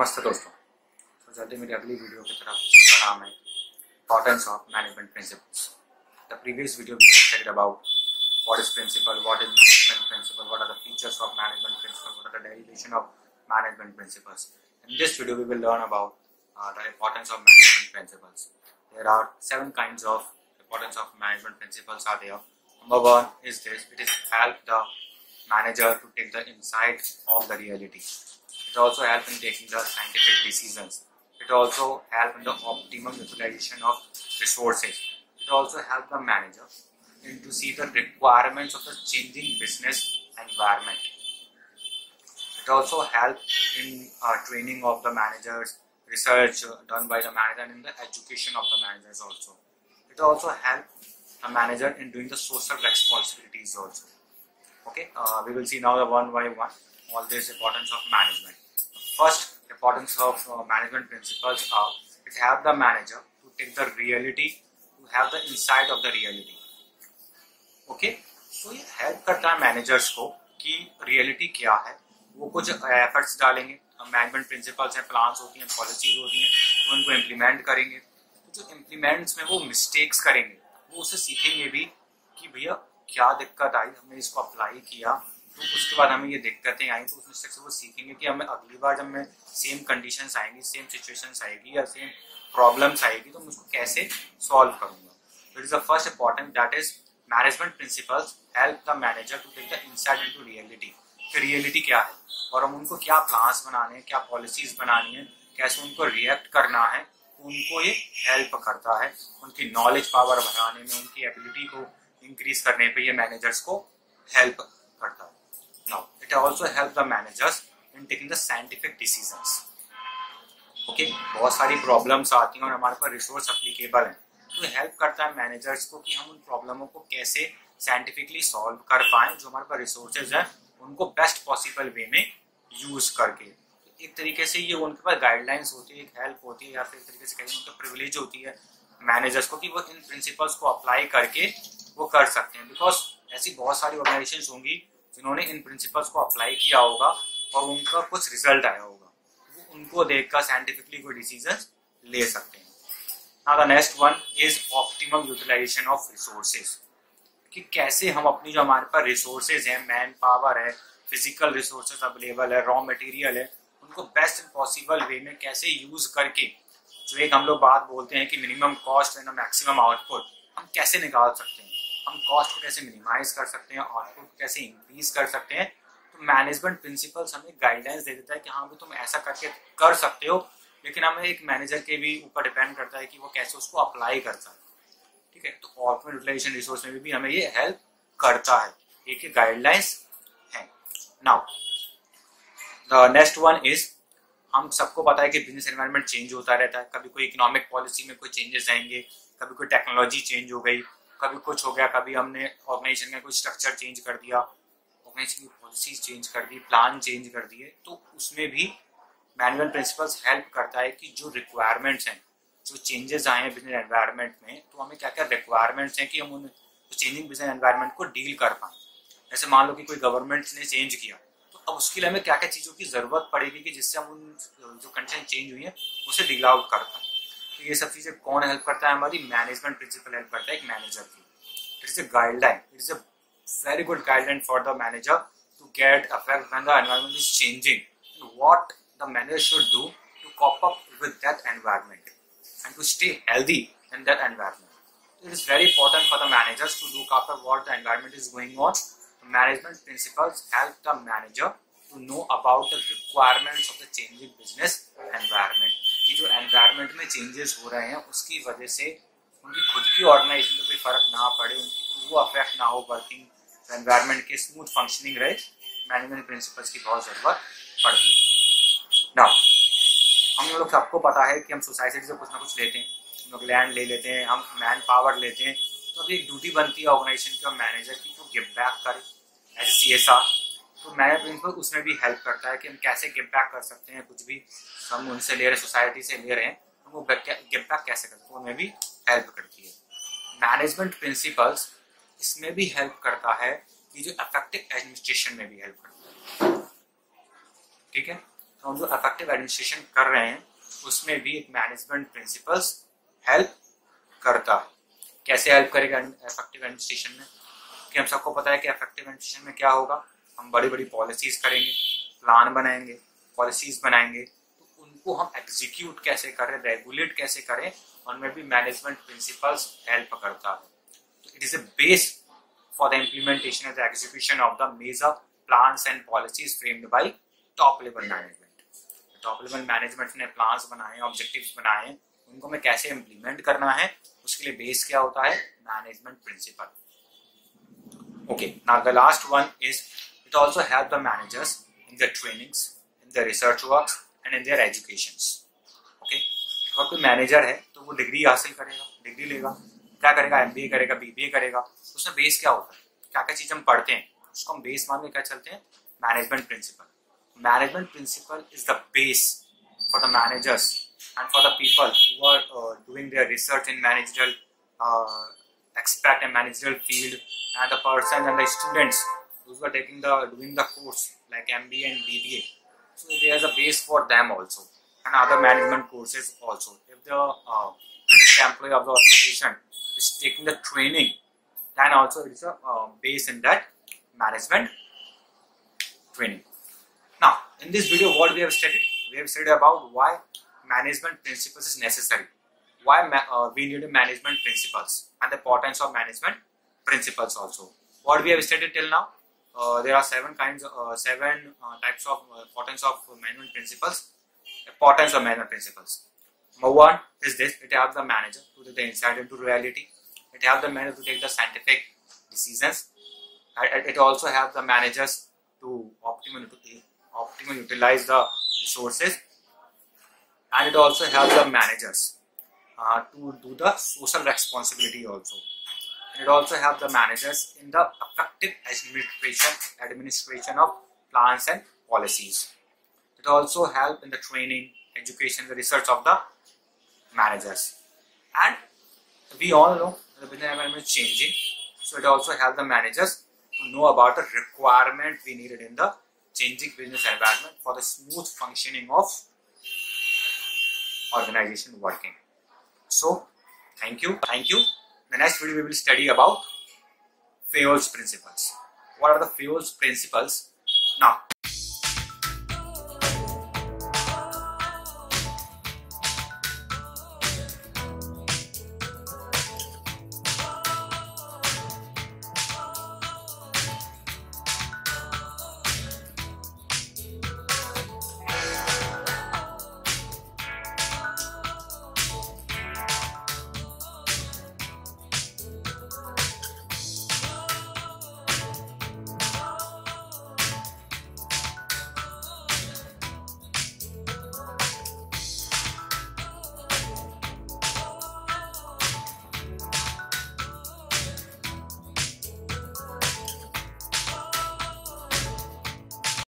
नमस्ते दोस्तों। तो चलते मेरी अगली वीडियो की तरफ, जिसका नाम है importance of management principles. The previous video we studied about what is principle, what is management principle, what are the features of management principle, what are the derivation of management principles. In this video we will learn about the importance of management principles. There are 7 kinds of importance of management principles are there. Number 1 is this: it is help the manager to take the insight of the reality. It also helps in taking the scientific decisions. It also helps in the optimum utilization of resources. It also helps the manager to see the requirements of the changing business environment. It also helps in training of the managers, research done by the manager, and in the education of the managers also. It also helps the manager in doing the social responsibilities also. Okay, we will see now the one by one all this importance of management. First importance of management principles are it help the manager to take the reality, to have the insight of the reality. Okay, so ये help करता है managers को कि reality क्या है, वो कुछ efforts डालेंगे। मैनेजमेंट प्रिंसिपल्स हैं, प्लान्स होती हैं, पॉलिसीज होती हैं, वो उनको इम्प्लीमेंट करेंगे। तो जो इम्प्लीमेंट्स में वो मिस्टेक्स करेंगे, वो उससे सीखेंगे भी कि भैया क्या दिक्कत आई, हमने इसको अप्लाई किया तो उसके बाद हमें ये दिक्कतें आई, तो उस मिस्टेक से वो सीखेंगे कि हमें अगली बार जब मैं सेम कंडीशंस आएंगी, सेम सिचुएशंस आएगी या सेम प्रॉब्लम्स आएगी तो मैं उसको कैसे सॉल्व करूंगा। तो it is the first important, that is management principles help the manager to take the insight into reality कि रियलिटी क्या है और हम उनको क्या प्लान्स बनाने हैं, क्या पॉलिसीज बनानी है, कैसे उनको रिएक्ट करना है, उनको ये हेल्प करता है उनकी नॉलेज पावर बढ़ाने में, उनकी एबिलिटी को इंक्रीज करने पे ये मैनेजर्स को हेल्प करता है। Now, it also help the managers in taking the scientific decisions. Okay, बहुत सारी प्रॉब्लम्स आती हैं और हमारे पास रिसोर्स अप्लीकेबल हैं, तो हेल्प करता है मैनेजर्स को कि हम उन प्रॉब्लमों को कैसे साइंटिफिकली सॉल्व कर पाएं, जो हमारे पास रिसोर्सेज हैं उनको बेस्ट पॉसिबल वे में यूज करके। एक तरीके से ये उनके पास गाइडलाइंस होती है, एक हेल्प होती है, या फिर एक तरीके से कहें उनका प्रिविलेज होती है मैनेजर्स को कि वो इन प्रिंसिपल्स को अप्लाई करके वो कर सकते हैं। बिकॉज ऐसी बहुत सारी ऑर्गेनाइजेशंस होंगी जिन्होंने इन प्रिंसिपल्स को अप्लाई किया होगा और उनका कुछ रिजल्ट आया होगा, वो उनको देखकर साइंटिफिकली कोई डिसीजन ले सकते हैं। Now the next one is optimum utilization of resources, कि कैसे हम अपनी जो हमारे पास रिसोर्सेज हैं, मैन पावर है, फिजिकल रिसोर्सेज अवेलेबल है, रॉ मटेरियल है, उनको बेस्ट एंड पॉसिबल वे में कैसे यूज करके, जो एक हम लोग बात बोलते हैं कि minimum cost and maximum output, हम कैसे निकाल सकते हैं, हम कॉस्ट को कैसे मिनिमाइज कर सकते हैं, आउटपुट को कैसे इंक्रीज कर सकते हैं। तो मैनेजमेंट प्रिंसिपल्स हमें गाइडलाइंस दे देता है कि हाँ भी तुम ऐसा करके कर सकते हो, लेकिन हमें एक मैनेजर के भी ऊपर डिपेंड करता है कि वो कैसे उसको अप्लाई करता है। ठीक है, तो ऑप्टिमम यूटिलाइजेशन रिसोर्स में भी हमें ये हेल्प करता है, एक गाइडलाइंस है। Now the next one is, हम सबको पता है कि बिजनेस एनवायरनमेंट चेंज होता रहता है, कभी कोई इकोनॉमिक पॉलिसी में कोई चेंजेस आएंगे, कभी कोई टेक्नोलॉजी चेंज हो गई, कभी कुछ हो गया, कभी हमने ऑर्गेनाइजेशन का कोई स्ट्रक्चर चेंज कर दिया, ऑर्गेनाइजेशन की पॉलिसीज चेंज कर दी, प्लान चेंज कर दिए, तो उसमें भी मैनेजमेंट प्रिंसिपल्स हेल्प करता है कि जो रिक्वायरमेंट्स हैं, जो चेंजेस आए हैं बिजनेस एनवायरनमेंट में, तो हमें क्या क्या रिक्वायरमेंट्स हैं कि हम उन चेंजिंग बिजनेस एनवायरनमेंट को डील कर पाएं। जैसे मान लो कि कोई गवर्नमेंट ने चेंज किया, तो अब उसके लिए हमें क्या क्या चीज़ों की जरूरत पड़ेगी कि जिससे हम उन जो कंडीशन चेंज हुई है उसे डील आउट कर पाएं। तो ये सब चीज़ें कौन हेल्प करता है, हमारी मैनेजमेंट प्रिंसिपल हेल्प करता है एक मैनेजर की। It is a guideline, it is a very good guideline for the manager to get affect when the environment is changing, what the manager should do to cope up with that environment and to stay healthy in that environment. It is very important for the managers to look after what the environment is going on. Management principles help the manager to know about the requirements of the changing business environment, कि जो environment में changes हो रहे हैं उसकी वजह से उनकी खुद की ऑर्गेनाइजेशन में कोई फर्क ना पड़े, उनकी वो अफेक्ट ना हो, वर्किंग एनवायरनमेंट के स्मूथ फंक्शनिंग रहे, मैनेजमेंट प्रिंसिपल्स की बहुत जरूरत पड़ती है। नाउ हम लोग सबको पता है कि हम सोसाइटी से कुछ ना कुछ लेते हैं, हम लोग लैंड ले लेते हैं, हम मैन पावर लेते हैं, तो अभी एक ड्यूटी बनती है ऑर्गेनाइजेशन की और मैनेजर की, तो गिव बैक करे एज CSR। तो मैनेजमेंट प्रिंसिपल उसमें भी हेल्प करता है कि हम कैसे गिव बैक कर सकते हैं, कुछ भी हम उनसे ले रहे हैं, सोसाइटी से ले रहे हैं, हम वो गिव बैक कैसे करते हैं, उनमें भी हेल्प करती है। मैनेजमेंट प्रिंसिपल्स इसमें भी हेल्प करता है कि जो इफेक्टिव एडमिनिस्ट्रेशन में भी हेल्प करता है। ठीक है, तो हम जो इफेक्टिव एडमिनिस्ट्रेशन कर रहे हैं उसमें भी एक मैनेजमेंट प्रिंसिपल्स हेल्प करता है। कैसे हेल्प करेगा इफेक्टिव एडमिनिस्ट्रेशन में? कि हम सबको पता है कि इफेक्टिव एडमिनिस्ट्रेशन में क्या होगा, हम बड़ी बड़ी पॉलिसीज करेंगे, प्लान बनाएंगे, पॉलिसीज बनाएंगे, तो उनको हम एग्जीक्यूट कैसे करें, रेगुलेट कैसे करें, उनमें भी मैनेजमेंट प्रिंसिपल्स हेल्प करता है। तो it is a base for the implementation and the execution of the major plans and policies framed by top level management. Top level management ने प्लान्स बनाए, ऑब्जेक्टिव्स बनाए, उनको हमें कैसे इम्प्लीमेंट करना है, उसके लिए बेस क्या होता है? Management principle. Okay, now the last one is it also helps the managers in their trainings, in their research works and in their educations. Okay, अगर कोई मैनेजर है तो वो डिग्री हासिल करेगा, डिग्री लेगा, क्या करेगा? MBA करेगा, BBA करेगा, उसमें बेस क्या होता है? क्या क्या चीज हम पढ़ते हैं उसको हम बेस मान के क्या चलते हैं? Management principle. Management principle is the base for the managers and for the people who are doing their research in managerial aspect and managerial field, and the persons and the students who are doing the course like MBA and BBA. So there is a base for them also, and other management courses also. If the employee of the organization is taking the training, then also it is a base in that management training. Now, in this video, what we have studied? We have studied about why management principles is necessary, why we need management principles, and the importance of management principles also. What we have studied till now, there are seven types of importance of management principles. Importance of management principles. Number one is this: it helps the manager to take the insight into reality. It helps the manager to take the scientific decisions. It also helps the managers to optimally utilize the resources. And it also helps the managers to do the social responsibility also. And it also helps the managers in the effective administration of plans and policies. It also helps in the training, education, the research of the managers. And we all know the business environment is changing, so it also helps the managers to know about the requirement we needed in the changing business environment for the smooth functioning of organization working. So thank you. The next video we will study about Fayol's principles. What are the Fayol's principles? Now